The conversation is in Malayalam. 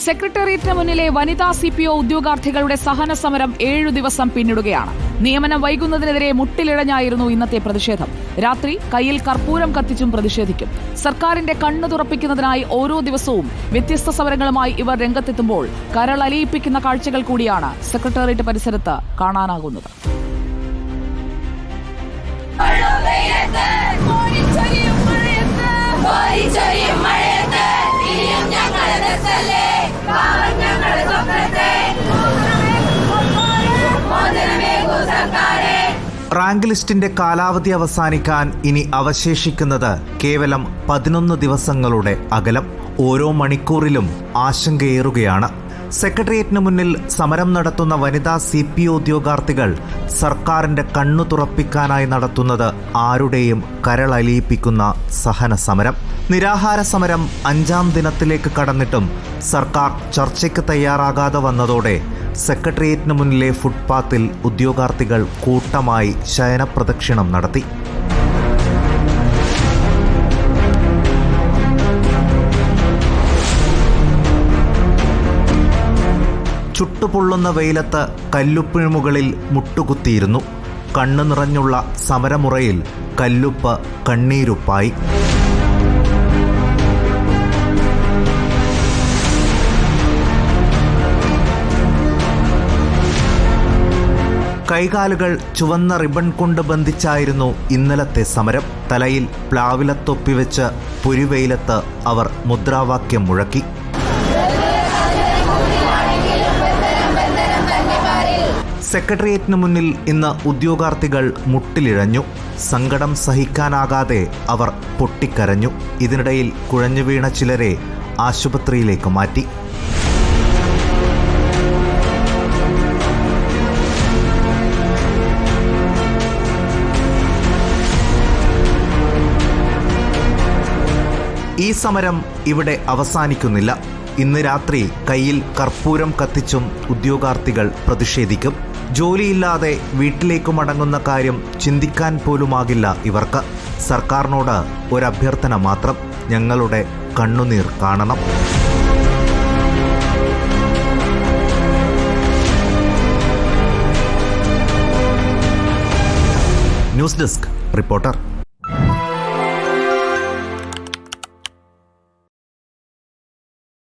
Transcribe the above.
സെക്രട്ടേറിയറ്റിന് മുന്നിലെ വനിതാ CPO ഉദ്യോഗാർത്ഥികളുടെ സഹന സമരം 7 ദിവസം പിന്നിടുകയാണ്. നിയമനം വൈകുന്നതിനെതിരെ മുട്ടിലിഴഞ്ഞായിരുന്നു ഇന്നത്തെ പ്രതിഷേധം. രാത്രി കയ്യിൽ കർപ്പൂരം കത്തിച്ചും പ്രതിഷേധിക്കും. സർക്കാരിന്റെ കണ്ണു തുറപ്പിക്കുന്നതിനായി ഓരോ ദിവസവും വ്യത്യസ്ത സമരങ്ങളുമായി ഇവർ രംഗത്തെത്തുമ്പോൾ കരളലിയിപ്പിക്കുന്ന കാഴ്ചകൾ കൂടിയാണ് സെക്രട്ടേറിയറ്റ് പരിസരത്ത് കാണാനാകുന്നത്. റാങ്ക് ലിസ്റ്റിന്റെ കാലാവധി അവസാനിക്കാൻ ഇനി അവശേഷിക്കുന്നത് കേവലം 11 ദിവസങ്ങളുടെ അകലം. ഓരോ മണിക്കൂറിലും ആശങ്കയേറുകയാണ്. സെക്രട്ടേറിയറ്റിന് മുന്നിൽ സമരം നടത്തുന്ന വനിതാ CPO ഉദ്യോഗാർത്ഥികൾ സർക്കാരിന്റെ കണ്ണു തുറപ്പിക്കാനായി നടത്തുന്നത് ആരുടെയും കരളലിയിപ്പിക്കുന്ന സഹന സമരം. നിരാഹാര സമരം 5ാം ദിനത്തിലേക്ക് കടന്നിട്ടും സർക്കാർ ചർച്ചയ്ക്ക് തയ്യാറാകാതെ വന്നതോടെ സെക്രട്ടേറിയറ്റിന് മുന്നിലെ ഫുട്പാത്തിൽ ഉദ്യോഗാർത്ഥികൾ കൂട്ടമായി ശയനപ്രദക്ഷിണം നടത്തി. ചുട്ടുപൊള്ളുന്ന വെയിലത്ത് കല്ലുപ്പിന് മുകളിൽ മുട്ടുകുത്തിയിരുന്നു. കണ്ണു നിറഞ്ഞുള്ള സമരമുറയിൽ കല്ലുപ്പ് കണ്ണീരുപ്പായി. കൈകാലുകൾ ചുവന്ന റിബൺ കൊണ്ട് ബന്ധിച്ചായിരുന്നു ഇന്നലത്തെ സമരം. തലയിൽ പ്ലാവിലത്തൊപ്പിവെച്ച് പൊരിവെയിലത്ത് അവർ മുദ്രാവാക്യം മുഴക്കി. സെക്രട്ടേറിയറ്റിന് മുന്നിൽ ഇന്ന് ഉദ്യോഗാർത്ഥികൾ മുട്ടിലിഴഞ്ഞു. സങ്കടം സഹിക്കാനാകാതെ അവർ പൊട്ടിക്കരഞ്ഞു. ഇതിനിടയിൽ കുഴഞ്ഞുവീണ ചിലരെ ആശുപത്രിയിലേക്ക് മാറ്റി. ഈ സമരം ഇവിടെ അവസാനിക്കുന്നില്ല. ഇന്ന് രാത്രി കയ്യിൽ കർപ്പൂരം കത്തിച്ചും ഉദ്യോഗാർത്ഥികൾ പ്രതിഷേധിക്കും. ജോലിയില്ലാതെ വീട്ടിലേക്ക് മടങ്ങുന്ന കാര്യം ചിന്തിക്കാൻ പോലുമാകില്ല ഇവർക്ക്. സർക്കാരിനോട് ഒരഭ്യർത്ഥന മാത്രം: ഞങ്ങളുടെ കണ്ണുനീർ കാണണം. News desk reporter.